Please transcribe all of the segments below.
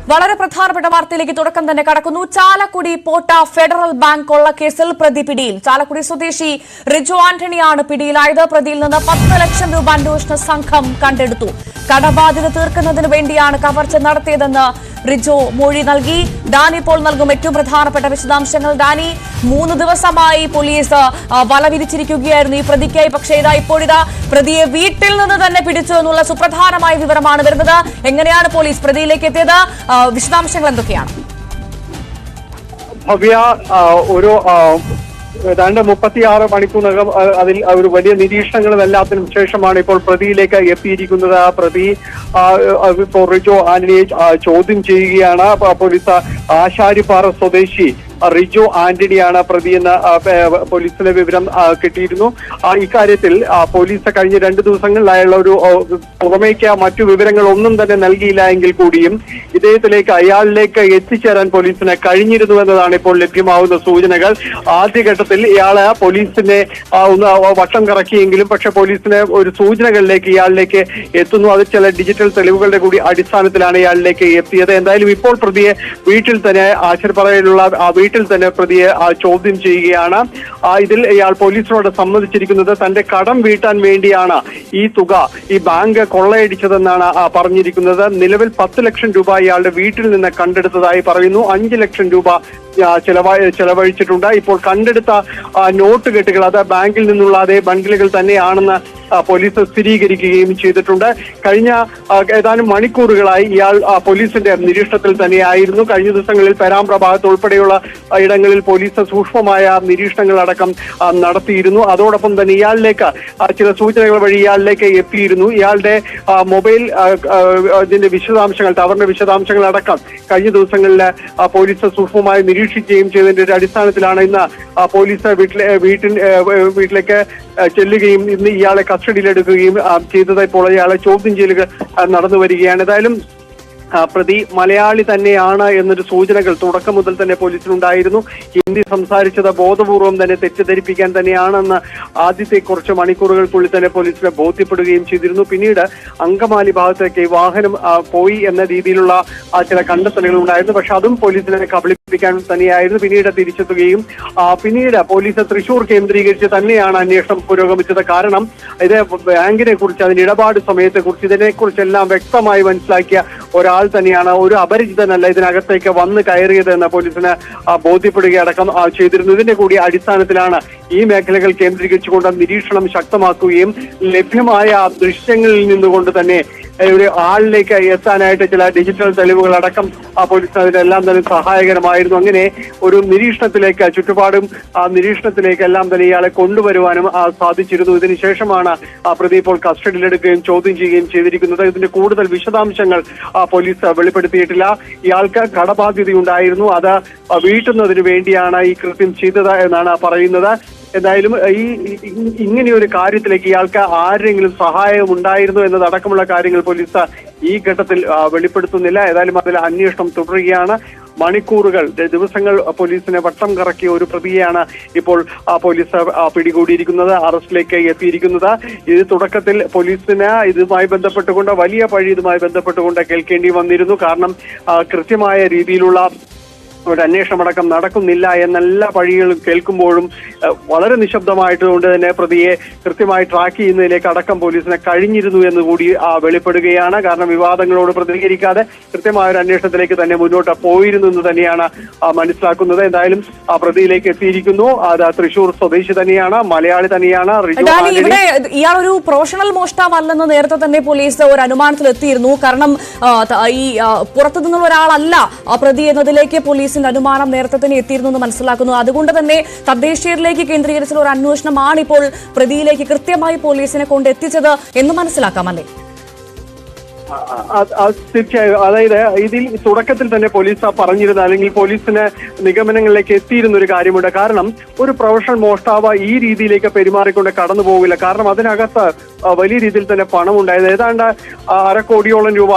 വളരെ പ്രധാനപ്പെട്ട വാർത്തയിലേക്ക് തുടക്കം തന്നെ കടക്കുന്നു. ചാലക്കുടി പോട്ട ഫെഡറൽ ബാങ്ക് കൊള്ളക്കേസിൽ പ്രതി പിടിയിൽ. ചാലക്കുടി സ്വദേശി റിജോ ആന്റണിയാണ് പിടിയിലായത്. പ്രതിയിൽ നിന്ന് 10 ലക്ഷം രൂപ അന്വേഷണ സംഘം കണ്ടെടുത്തു. കടബാധ്യത തീർക്കുന്നതിന് വേണ്ടിയാണ് കവർച്ച നടത്തിയതെന്ന് റിജോ മൊഴി നൽകി. ഡാനി ഇപ്പോൾ നൽകും ഏറ്റവും പ്രധാനപ്പെട്ട വിശദാംശങ്ങൾ. ഡാനി, 3 ദിവസമായി പോലീസ് വല വിരിച്ചിരിക്കുകയായിരുന്നു ഈ പ്രതിക്കായി. പക്ഷേ ഇപ്പോഴിതാ പ്രതിയെ വീട്ടിൽ നിന്ന് തന്നെ പിടിച്ചു എന്നുള്ള സുപ്രധാനമായ വിവരമാണ് വരുന്നത്. എങ്ങനെയാണ് പോലീസ് പ്രതിയിലേക്ക് എത്തിയത്? വിശദാംശങ്ങൾ എന്തൊക്കെയാണ്? ഭവ്യ, ഒരു ഏതാണ്ട് 36 മണിക്കൂറിനകം അതിൽ ഒരു വലിയ നിരീക്ഷണങ്ങളും എല്ലാത്തിനും ശേഷമാണ് ഇപ്പോൾ പ്രതിയിലേക്ക് എത്തിയിരിക്കുന്നത്. ആ പ്രതി ഇപ്പോൾ റിജോ ആന്റണിയെ ചോദ്യം ചെയ്യുകയാണ്. പോലീസ് ആശാരിപ്പാറ സ്വദേശി റിജോ ആന്റണിയാണ് പ്രതിയെന്ന് പോലീസിന് വിവരം കിട്ടിയിരുന്നു. ഇക്കാര്യത്തിൽ പോലീസ് കഴിഞ്ഞ 2 ദിവസങ്ങളിൽ അയാളുടെ ഒരു പുറമേക്ക് മറ്റു വിവരങ്ങൾ ഒന്നും തന്നെ നൽകിയില്ല എങ്കിൽ കൂടിയും ഇദ്ദേഹത്തിലേക്ക് അയാളിലേക്ക് എത്തിച്ചേരാൻ പോലീസിന് കഴിഞ്ഞിരുന്നു എന്നതാണ് ഇപ്പോൾ ലഭ്യമാവുന്ന സൂചനകൾ. ആദ്യഘട്ടത്തിൽ ഇയാള് പോലീസിനെ ഒന്ന് വട്ടം കറക്കിയെങ്കിലും പക്ഷെ പോലീസിന് ഒരു സൂചനകളിലേക്ക് ഇയാളിലേക്ക് എത്തുന്നു. അത് ചില ഡിജിറ്റൽ തെളിവുകളുടെ കൂടി അടിസ്ഥാനത്തിലാണ് ഇയാളിലേക്ക് എത്തിയത്. എന്തായാലും ഇപ്പോൾ പ്രതിയെ വീട്ടിൽ തന്നെ ആശാരിപ്പാറയിലുള്ള വീട്ടിൽ തന്നെ പ്രതിയെ ചോദ്യം ചെയ്യുകയാണ്. ഇതിൽ ഇയാൾ പോലീസിനോട് സമ്മതിച്ചിരിക്കുന്നത് തന്റെ കടം വീട്ടാൻ വേണ്ടിയാണ് ഈ തുക ഈ ബാങ്ക് കൊള്ളയടിച്ചതെന്നാണ് പറഞ്ഞിരിക്കുന്നത്. നിലവിൽ 10 ലക്ഷം രൂപ ഇയാളുടെ വീട്ടിൽ നിന്ന് കണ്ടെടുത്തതായി പറയുന്നു. 5 ലക്ഷം രൂപ ചെലവഴിച്ചിട്ടുണ്ട്. ഇപ്പോൾ കണ്ടെടുത്ത നോട്ട് കെട്ടുകൾ അത് ബാങ്കിൽ നിന്നുള്ള അതേ ബണ്ടിലുകൾ തന്നെയാണെന്ന് പോലീസ് സ്ഥിരീകരിക്കുകയും ചെയ്തിട്ടുണ്ട്. കഴിഞ്ഞ ഏതാനും മണിക്കൂറുകളായി ഇയാൾ പോലീസിന്റെ നിരീക്ഷണത്തിൽ തന്നെയായിരുന്നു. കഴിഞ്ഞ ദിവസങ്ങളിൽ പേരാമ്പ്ര ഭാഗത്ത് ഉൾപ്പെടെയുള്ള ഇടങ്ങളിൽ പോലീസ് സൂക്ഷ്മമായ നിരീക്ഷണങ്ങളടക്കം നടത്തിയിരുന്നു. അതോടൊപ്പം തന്നെ ഇയാളിലേക്ക് ചില സൂചനകൾ വഴി ഇയാളിലേക്ക് എത്തിയിരുന്നു. ഇയാളുടെ മൊബൈൽ ഇതിന്റെ വിശദാംശങ്ങൾ, ടവറിന്റെ വിശദാംശങ്ങൾ അടക്കം കഴിഞ്ഞ ദിവസങ്ങളിൽ പോലീസ് സൂക്ഷ്മമായി നിരീക്ഷിക്കുകയും ചെയ്തതിന്റെ ഒരു അടിസ്ഥാനത്തിലാണ് ഇന്ന് പോലീസ് വീട്ടിലേക്ക് ചെല്ലുകയും ഇന്ന് ഇയാളെ കസ്റ്റഡിയിലെടുക്കുകയും ചെയ്തത്. ഇപ്പോൾ ഇയാളെ ചോദ്യം ചെയ്യലുകൾ നടന്നു വരികയാണ്. ഏതായാലും പ്രതി മലയാളി തന്നെയാണ് എന്നൊരു സൂചനകൾ തുടക്കം മുതൽ തന്നെ പോലീസിനുണ്ടായിരുന്നു. ഹിന്ദി സംസാരിച്ചത് ബോധപൂർവം തന്നെ തെറ്റിദ്ധരിപ്പിക്കാൻ തന്നെയാണെന്ന് ആദ്യത്തെ കുറച്ച് മണിക്കൂറുകൾക്കുള്ളിൽ തന്നെ പോലീസിനെ ബോധ്യപ്പെടുകയും ചെയ്തിരുന്നു. പിന്നീട് അങ്കമാലി ഭാഗത്തേക്ക് വാഹനം പോയി എന്ന രീതിയിലുള്ള ചില കണ്ടെത്തലുകൾ ഉണ്ടായിരുന്നു. പക്ഷെ അതും പോലീസിനെ കബളിപ്പിക്കാൻ തന്നെയായിരുന്നു. പിന്നീട് തിരിച്ചെത്തുകയും പിന്നീട് പോലീസ് തൃശൂർ കേന്ദ്രീകരിച്ച് തന്നെയാണ് അന്വേഷണം പുരോഗമിച്ചത്. കാരണം ഇത് ബാങ്കിനെ കുറിച്ച്, അതിന്റെ ഇടപാട് സമയത്തെ കുറിച്ച്, ഇതിനെക്കുറിച്ചെല്ലാം വ്യക്തമായി മനസ്സിലാക്കിയ ഒരാൾ തന്നെയാണ്, ഒരു അപരിചിതനല്ല ഇതിനകത്തേക്ക് വന്ന് കയറിയത് എന്ന് പോലീസിന് ബോധ്യപ്പെടുകയടക്കം ചെയ്തിരുന്നു. ഇതിന്റെ കൂടി അടിസ്ഥാനത്തിലാണ് ഈ മേഖലകൾ കേന്ദ്രീകരിച്ചുകൊണ്ട് നിരീക്ഷണം ശക്തമാക്കുകയും ലഭ്യമായ ദൃശ്യങ്ങളിൽ നിന്നുകൊണ്ട് തന്നെ ഒരു ആളിലേക്ക് എത്താനായിട്ട് ചില ഡിജിറ്റൽ തെളിവുകൾ അടക്കം പോലീസിന് അതിനെല്ലാം തന്നെ സഹായകരമായിരുന്നു. അങ്ങനെ ഒരു നിരീക്ഷണത്തിലേക്ക്, ചുറ്റുപാടും നിരീക്ഷണത്തിലേക്ക് എല്ലാം തന്നെ ഇയാളെ കൊണ്ടുവരുവാനും സാധിച്ചിരുന്നു. ഇതിനുശേഷമാണ് പ്രതി ഇപ്പോൾ കസ്റ്റഡിയിലെടുക്കുകയും ചോദ്യം ചെയ്യുകയും ചെയ്തിരിക്കുന്നത്. ഇതിന്റെ കൂടുതൽ വിശദാംശങ്ങൾ പോലീസ് വെളിപ്പെടുത്തിയിട്ടില്ല. ഇയാൾക്ക് കടബാധ്യതയുണ്ടായിരുന്നു, അത് വീട്ടുന്നതിന് വേണ്ടിയാണ് ഈ കൃത്യം ചെയ്തത് എന്നാണ് പറയുന്നത്. എന്തായാലും ഇങ്ങനെയൊരു കാര്യത്തിലേക്ക് ഇയാൾക്ക് ആരെങ്കിലും സഹായം ഉണ്ടായിരുന്നു എന്നതടക്കമുള്ള കാര്യങ്ങൾ പോലീസ് ഈ ഘട്ടത്തിൽ വെളിപ്പെടുത്തുന്നില്ല. ഏതായാലും അതിൽ അന്വേഷണം തുടരുകയാണ്. മണിക്കൂറുകൾ, ദിവസങ്ങൾ പോലീസിനെ വട്ടം കറക്കിയ ഒരു പ്രതിയെയാണ് ഇപ്പോൾ പോലീസ് പിടികൂടിയിരിക്കുന്നത്, അറസ്റ്റിലേക്ക് എത്തിയിരിക്കുന്നത്. ഇത് തുടക്കത്തിൽ പോലീസിന് ഇതുമായി ബന്ധപ്പെട്ടുകൊണ്ട് വലിയ പഴി ഇതുമായി ബന്ധപ്പെട്ടുകൊണ്ട് കേൾക്കേണ്ടി വന്നിരുന്നു. കാരണം കൃത്യമായ രീതിയിലുള്ള ഒരു അന്വേഷണമടക്കം നടക്കുന്നില്ല എന്നെല്ലാ പഴികളും കേൾക്കുമ്പോഴും വളരെ നിശബ്ദമായിട്ടുകൊണ്ട് തന്നെ പ്രതിയെ കൃത്യമായി ട്രാക്ക് ചെയ്യുന്നതിലേക്ക് അടക്കം പോലീസിന് കഴിഞ്ഞിരുന്നു എന്ന് കൂടി വെളിപ്പെടുകയാണ്. കാരണം വിവാദങ്ങളോട് പ്രതികരിക്കാതെ കൃത്യമായ ഒരു അന്വേഷണത്തിലേക്ക് തന്നെ മുന്നോട്ട് പോയിരുന്നു എന്ന് തന്നെയാണ് മനസ്സിലാക്കുന്നത്. എന്തായാലും ആ പ്രതിയിലേക്ക് എത്തിയിരിക്കുന്നു. അത് തൃശൂർ സ്വദേശി തന്നെയാണ്, മലയാളി തന്നെയാണ്. ഇയാൾ ഒരു പ്രൊഫഷണൽ മോഷ്ടാവല്ലെന്ന് നേരത്തെ തന്നെ പോലീസ് ഒരു അനുമാനത്തിൽ എത്തിയിരുന്നു. കാരണം ഈ പുറത്തു നിന്നുള്ള ഒരാളല്ല പ്രതി എന്നതിലേക്ക് പോലീസിന്റെ അനുമാനം നേരത്തെ തന്നെ എത്തിയിരുന്നു എന്ന് മനസ്സിലാക്കുന്നു. അതുകൊണ്ട് തന്നെ തദ്ദേശീയരിലേക്ക് കേന്ദ്രീകരിച്ചുള്ള ഒരു അന്വേഷണമാണ് ഇപ്പോൾ പ്രതിയിലേക്ക് കൃത്യമായി പോലീസിനെ കൊണ്ട് എത്തിച്ചത് എന്ന് മനസ്സിലാക്കാമല്ലേ? തീർച്ചയായും. അതായത് ഇതിൽ തുടക്കത്തിൽ തന്നെ പോലീസ് പറഞ്ഞിരുന്ന, അല്ലെങ്കിൽ പോലീസിന് നിഗമനങ്ങളിലേക്ക് എത്തിയിരുന്ന ഒരു കാര്യമുണ്ട്. കാരണം ഒരു പ്രൊഫഷണൽ മോഷ്ടാവ് ഈ രീതിയിലേക്ക് പെരുമാറിക്കൊണ്ട് കടന്നു പോകില്ല. കാരണം അതിനകത്ത് വലിയ രീതിയിൽ തന്നെ പണം ഉണ്ടായത്. ഏതാണ്ട് 1/2 കോടിയോളം രൂപ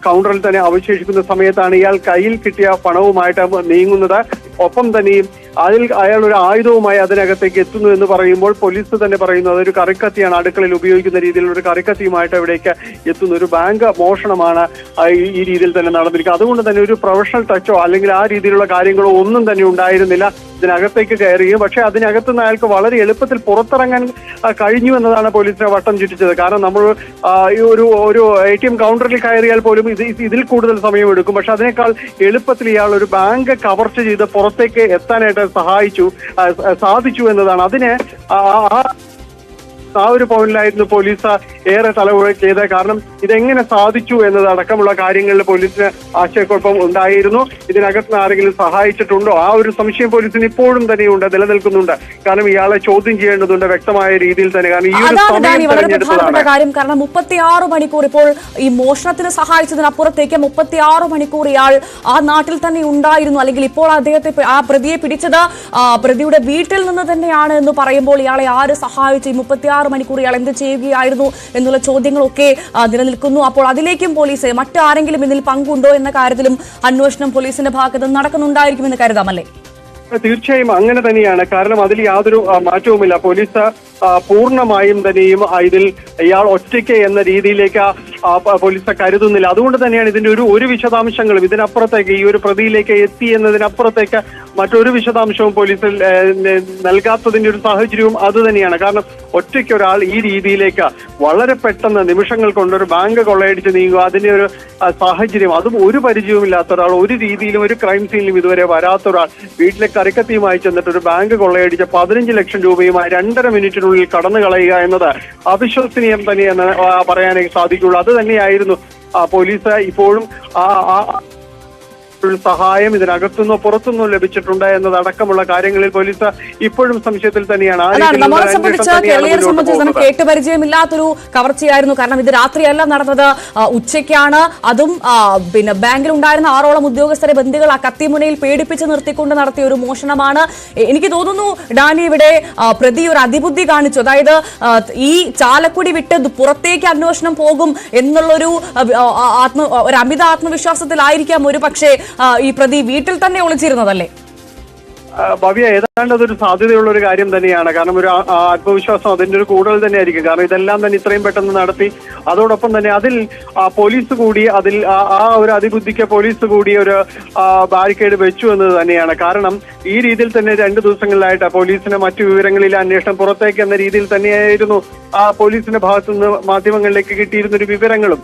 കൗണ്ടറിൽ തന്നെ അവശേഷിക്കുന്ന സമയത്താണ് ഇയാൾ കയ്യിൽ കിട്ടിയ പണവുമായിട്ട് നീങ്ങുന്നത്. ഒപ്പം തന്നെ അതിൽ അയാൾ ഒരു ആയുധവുമായി അതിനകത്തേക്ക് എത്തുന്നു എന്ന് പറയുമ്പോൾ പോലീസ് തന്നെ പറയുന്നു അതൊരു കറിക്കത്തിയാണ്, അടുക്കളയിൽ ഉപയോഗിക്കുന്ന രീതിയിലുള്ള ഒരു കറിക്കത്തിയുമായിട്ട് അവിടേക്ക് എത്തുന്നു. ഒരു ബാങ്ക് മോഷണമാണ് ഈ രീതിയിൽ തന്നെ നടന്നിരിക്കുന്നത്. അതുകൊണ്ട് തന്നെ ഒരു പ്രൊഫഷണൽ ടച്ചോ അല്ലെങ്കിൽ ആ രീതിയിലുള്ള കാര്യങ്ങളോ ഒന്നും തന്നെ ഉണ്ടായിരുന്നില്ല. ഇതിനകത്തേക്ക് കയറുകയും പക്ഷെ അതിനകത്തുനിന്ന് അയാൾക്ക് വളരെ എളുപ്പത്തിൽ പുറത്തിറങ്ങാൻ കഴിഞ്ഞു എന്നതാണ് പോലീസിനെ വട്ടം ചുറ്റിച്ചത്. കാരണം നമ്മൾ ഒരു ATM കൗണ്ടറിൽ കയറിയാൽ പോലും ഇതിൽ കൂടുതൽ സമയമെടുക്കും. പക്ഷെ അതിനേക്കാൾ എളുപ്പത്തിൽ ഇയാൾ ഒരു ബാങ്ക് കവർച്ച ചെയ്ത് പുറത്തേക്ക് എത്താനായിട്ട് സാധിച്ചു എന്നതാണ്. അതിന് ആ ഒരു പോയിന്റിലായിരുന്നു പോലീസ് ഏറെ തലമുറക്കിയത്. കാരണം ഇതെങ്ങനെ സാധിച്ചു എന്നതടക്കമുള്ള കാര്യങ്ങളിൽ പോലീസിന് ആശയക്കുഴപ്പം ഉണ്ടായിരുന്നു. ഇതിനകത്ത് ആരെങ്കിലും സഹായിച്ചിട്ടുണ്ടോ ആ ഒരു സംശയം പോലീസിന് ഇപ്പോഴും തന്നെയുണ്ട്, നിലനിൽക്കുന്നുണ്ട്. കാരണം ഇയാളെ ചോദ്യം ചെയ്യേണ്ടതുണ്ട് വ്യക്തമായ രീതിയിൽ തന്നെ. കാരണം ഈ ഒരു കാര്യം കാരണം 36 മണിക്കൂർ ഇപ്പോൾ ഈ മോഷണത്തിന് സഹായിച്ചതിനപ്പുറത്തേക്ക് 36 മണിക്കൂർ ഇയാൾ ആ നാട്ടിൽ തന്നെ ഉണ്ടായിരുന്നു. അല്ലെങ്കിൽ ഇപ്പോൾ അദ്ദേഹത്തെ ആ പ്രതിയെ പിടിച്ചത് പ്രതിയുടെ വീട്ടിൽ നിന്ന് തന്നെയാണ് എന്ന് പറയുമ്പോൾ ഇയാളെ ആര് സഹായിച്ചു, 36 മണിക്കൂർ ഇയാൾ എന്ത് ചെയ്യുകയായിരുന്നു എന്നുള്ള ചോദ്യങ്ങളൊക്കെ നിലനിൽക്കുന്നു. അപ്പോൾ അതിലേക്കും പോലീസ് മറ്റാരെങ്കിലും ഇതിൽ പങ്കുണ്ടോ എന്ന കാര്യത്തിലും അന്വേഷണം പോലീസിന്റെ ഭാഗത്ത് നടക്കുന്നുണ്ടായിരിക്കുമെന്ന് കരുതാമല്ലേ? തീർച്ചയായും അങ്ങനെ തന്നെയാണ്. കാരണം അതിൽ യാതൊരു മാറ്റവുമില്ല. പോലീസ് പൂർണ്ണമായും തന്നെയും ഇതിൽ ഇയാൾ ഒറ്റയ്ക്ക് എന്ന രീതിയിലേക്ക് പോലീസ് കരുതുന്നില്ല. അതുകൊണ്ട് തന്നെയാണ് ഇതിന്റെ ഒരു വിശദാംശങ്ങളും ഇതിനപ്പുറത്തേക്ക് ഈ ഒരു പ്രതിയിലേക്ക് എത്തി എന്നതിനപ്പുറത്തേക്ക് മറ്റൊരു വിശദാംശവും പോലീസിൽ നൽകാത്തതിന്റെ ഒരു സാഹചര്യവും അത് തന്നെയാണ്. കാരണം ഒറ്റയ്ക്ക് ഒരാൾ ഈ രീതിയിലേക്ക് വളരെ പെട്ടെന്ന് നിമിഷങ്ങൾ കൊണ്ടൊരു ബാങ്ക് കൊള്ളയടിച്ച് നീങ്ങുക, അതിന്റെ ഒരു സാഹചര്യം, അതും ഒരു പരിചയവുമില്ലാത്ത ഒരാൾ, ഒരു രീതിയിലും ഒരു ക്രൈം സീനിലും ഇതുവരെ വരാത്ത ഒരാൾ വീട്ടിലെ കറിക്കത്തിയുമായി ചെന്നിട്ട് ഒരു ബാങ്ക് കൊള്ളയടിച്ച് 15 ലക്ഷം രൂപയുമായി 2.5 മിനിറ്റിനുള്ളിൽ കടന്നു കളയുക എന്നത് അവിശ്വസനീയം തന്നെയെന്ന് പറയാനേ സാധിക്കുള്ളൂ. അത് തന്നെയായിരുന്നു പോലീസ് ഇപ്പോഴും സഹായം ഇതിനകത്തുനിന്നോ പുറത്തുനിന്നോ ലഭിച്ചിട്ടുണ്ട് എന്നതടക്കമുള്ള കാര്യങ്ങളിൽ പോലീസ് ഇപ്പോഴും സംശയത്തിൽ തന്നെയാണ്. നമ്മളെ സംബന്ധിച്ച് കേരളീയരെ സംബന്ധിച്ച് കേട്ടുപരിചയമില്ലാത്തൊരു കവർച്ചയായിരുന്നു. കാരണം ഇത് രാത്രിയല്ല നടന്നത്, ഉച്ചയ്ക്കാണ്. അതും പിന്നെ ബാങ്കിൽ ഉണ്ടായിരുന്ന 6ഓളം ഉദ്യോഗസ്ഥരെ ബന്ദികൾ ആ കത്തിമുനയിൽ പേടിപ്പിച്ച് നിർത്തിക്കൊണ്ട് നടത്തിയ ഒരു മോഷണമാണ്. എനിക്ക് തോന്നുന്നു ഡാനി ഇവിടെ പ്രതി ഒരു അതിബുദ്ധി കാണിച്ചു. അതായത് ഈ ചാലക്കുടി വിട്ട് പുറത്തേക്ക് അന്വേഷണം പോകും എന്നുള്ളൊരു അമിത ആത്മവിശ്വാസത്തിലായിരിക്കാം ഒരു പക്ഷേ ഈ പ്രതി വീട്ടിൽ തന്നെ ഒളിച്ചിരുന്നതല്ലേ? ഭവ്യ, ഏതാണ്ട് അതൊരു സാധ്യതയുള്ള ഒരു കാര്യം തന്നെയാണ്. കാരണം ഒരു ആത്മവിശ്വാസം അതിന്റെ ഒരു കൂടുതൽ തന്നെ ആയിരിക്കും. കാരണം ഇതെല്ലാം തന്നെ ഇത്രയും പെട്ടെന്ന് നടത്തി, അതോടൊപ്പം തന്നെ അതിൽ പോലീസ് കൂടി അതിൽ ആ ഒരു അതിബുദ്ധിക്ക് പോലീസ് കൂടി ഒരു ബാരിക്കേഡ് വെച്ചു എന്നത് തന്നെയാണ്. കാരണം ഈ രീതിയിൽ തന്നെ 2 ദിവസങ്ങളിലായിട്ട് പോലീസിന് മറ്റു വിവരങ്ങളിലെ അന്വേഷണം പുറത്തേക്ക് എന്ന രീതിയിൽ തന്നെയായിരുന്നു പോലീസിന്റെ ഭാഗത്തുനിന്ന് മാധ്യമങ്ങളിലേക്ക് കിട്ടിയിരുന്ന ഒരു വിവരങ്ങളും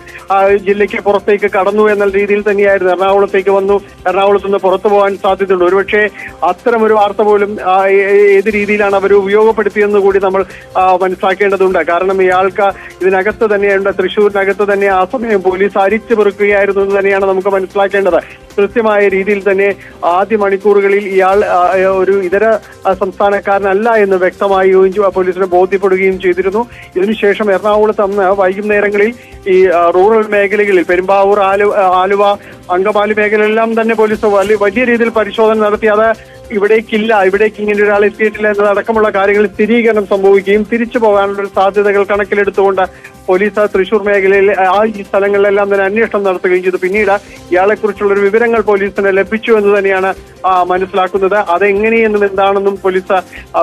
ജില്ലയ്ക്ക് പുറത്തേക്ക് കടന്നു എന്ന രീതിയിൽ തന്നെയായിരുന്നു. എറണാകുളത്തേക്ക് വന്നു, എറണാകുളത്ത് നിന്ന് പുറത്തു പോകാൻ സാധ്യതയുണ്ട്. ഒരുപക്ഷെ അത്തരം ഒരു വാർത്ത പോലും ഏത് രീതിയിലാണ് അവർ ഉപയോഗപ്പെടുത്തിയെന്ന് കൂടി നമ്മൾ മനസ്സിലാക്കേണ്ടതുണ്ട്. കാരണം ഇയാൾക്ക് ഇതിനകത്ത് തന്നെയുണ്ട്, തൃശ്ശൂരിനകത്ത് തന്നെ ആ സമയം പോലീസ് അരിച്ചു പെറുക്കുകയായിരുന്നു എന്ന് തന്നെയാണ് നമുക്ക് മനസ്സിലാക്കേണ്ടത്. കൃത്യമായ രീതിയിൽ തന്നെ ആദ്യ മണിക്കൂറുകളിൽ ഇയാൾ ഒരു ഇതര സംസ്ഥാനക്കാരനല്ല എന്ന് വ്യക്തമാവുകയും പോലീസിന് ബോധ്യപ്പെടുകയും ചെയ്തിരുന്നു. ഇതിനുശേഷം എറണാകുളത്ത് അന്ന് വൈകുന്നേരങ്ങളിൽ ഈ റൂറൽ മേഖലകളിൽ പെരുമ്പാവൂർ, ആലുവ, അങ്കമാലി മേഖലയെല്ലാം തന്നെ പോലീസ് വലിയ രീതിയിൽ പരിശോധന നടത്തി. അത് ഇവിടേക്ക് ഇങ്ങനെ ഒരാൾ എത്തിയിട്ടില്ല എന്നതടക്കമുള്ള കാര്യങ്ങൾ സ്ഥിരീകരണം സംഭവിക്കുകയും തിരിച്ചു പോകാനുള്ള സാധ്യതകൾ കണക്കിലെടുത്തുകൊണ്ട് പോലീസ് തൃശൂർ മേഖലയിൽ ഈ സ്ഥലങ്ങളിലെല്ലാം തന്നെ അന്വേഷണം നടത്തുകയും ചെയ്തു. പിന്നീട് ഇയാളെക്കുറിച്ചുള്ള ഒരു വിവരങ്ങൾ പോലീസിന് ലഭിച്ചു എന്ന് തന്നെയാണ് മനസ്സിലാക്കുന്നത്. അതെങ്ങനെയെന്നും എന്താണെന്നും പോലീസ്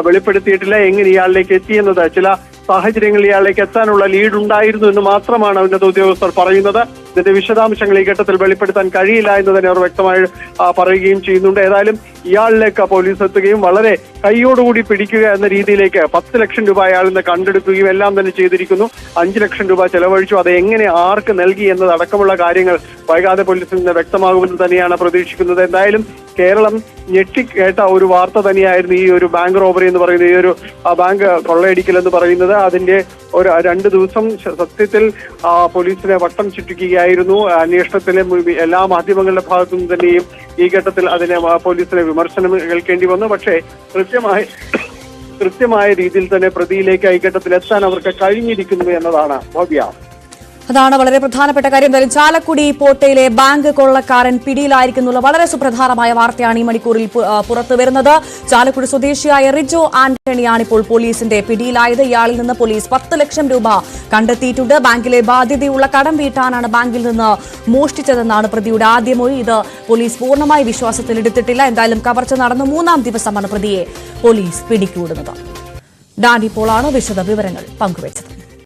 വെളിപ്പെടുത്തിയിട്ടില്ല. എങ്ങനെ ഇയാളിലേക്ക് എത്തിയെന്നത് ചില സാഹചര്യങ്ങളിൽ ഇയാളിലേക്ക് എത്താനുള്ള ലീഡ് ഉണ്ടായിരുന്നു എന്ന് മാത്രമാണ് ഉന്നത ഉദ്യോഗസ്ഥർ പറയുന്നത്. ഇതിന്റെ വിശദാംശങ്ങൾ ഈ ഘട്ടത്തിൽ വെളിപ്പെടുത്താൻ കഴിയില്ല എന്ന് തന്നെ അവർ വ്യക്തമായി പറയുകയും ചെയ്യുന്നുണ്ട്. ഏതായാലും ഇയാളിലേക്ക് പോലീസ് എത്തുകയും വളരെ കൈയോടുകൂടി പിടിക്കുക എന്ന രീതിയിലേക്ക് 10 ലക്ഷം രൂപ അയാളിൽ നിന്ന് കണ്ടെടുക്കുകയും എല്ലാം തന്നെ ചെയ്തിരിക്കുന്നു. 5 ലക്ഷം രൂപ ചെലവഴിച്ചു. അത് എങ്ങനെ ആർക്ക് നൽകി എന്നതടക്കമുള്ള കാര്യങ്ങൾ വൈകാതെ പോലീസിൽ നിന്ന് വ്യക്തമാകുമെന്ന് തന്നെയാണ് പ്രതീക്ഷിക്കുന്നത്. എന്തായാലും കേരളം ഞെട്ടിക്കേട്ട ഒരു വാർത്ത തന്നെയായിരുന്നു ഈ ഒരു ബാങ്ക് റോബറി എന്ന് പറയുന്നത്, ഈ ഒരു ബാങ്ക് കൊള്ളയടിക്കൽ എന്ന് പറയുന്നത്. അതിന്റെ ഒരു 2 ദിവസം സത്യത്തിൽ പോലീസിനെ വട്ടം ചുറ്റിക്കുകയായിരുന്നു. അന്വേഷണത്തിലെ എല്ലാ മാധ്യമങ്ങളുടെ ഭാഗത്തു നിന്ന് തന്നെയും ഈ ഘട്ടത്തിൽ അതിനെ പോലീസിനെ വിമർശനം കേൾക്കേണ്ടി വന്നു. പക്ഷേ കൃത്യമായ രീതിയിൽ തന്നെ പ്രതിയിലേക്ക് ഈ ഘട്ടത്തിൽ എത്താൻ അവർക്ക് കഴിഞ്ഞിരിക്കുന്നു എന്നതാണ് ഭവ്യ. അതാണ് വളരെ പ്രധാനപ്പെട്ട കാര്യം. എന്തായാലും ചാലക്കുടി പോട്ടയിലെ ബാങ്ക് കൊള്ളക്കാരൻ പിടിയിലായിരിക്കുന്നുള്ള വളരെ സുപ്രധാനമായ വാർത്തയാണ് ഈ മണിക്കൂറിൽ പുറത്തു വരുന്നത്. ചാലക്കുടി സ്വദേശിയായ റിജോ ആന്റണിയാണ് ഇപ്പോൾ പോലീസിന്റെ പിടിയിലായത്. ഇയാളിൽ നിന്ന് പോലീസ് 10 ലക്ഷം രൂപ കണ്ടെത്തിയിട്ടുണ്ട്. ബാങ്കിലെ ബാധ്യതയുള്ള കടം വീട്ടാനാണ് ബാങ്കിൽ നിന്ന് മോഷ്ടിച്ചതെന്നാണ് പ്രതിയുടെ ആദ്യ മൊഴി. ഇത് പോലീസ് പൂർണ്ണമായി വിശ്വാസത്തിലെടുത്തിട്ടില്ല. എന്തായാലും കവർച്ച നടന്ന 3ാം ദിവസമാണ് പ്രതിയെ പോലീസ് പിടികൂടുന്നത്. ഡാനി പോളാണ് വിശദ വിവരങ്ങൾ പങ്കുവച്ചത്.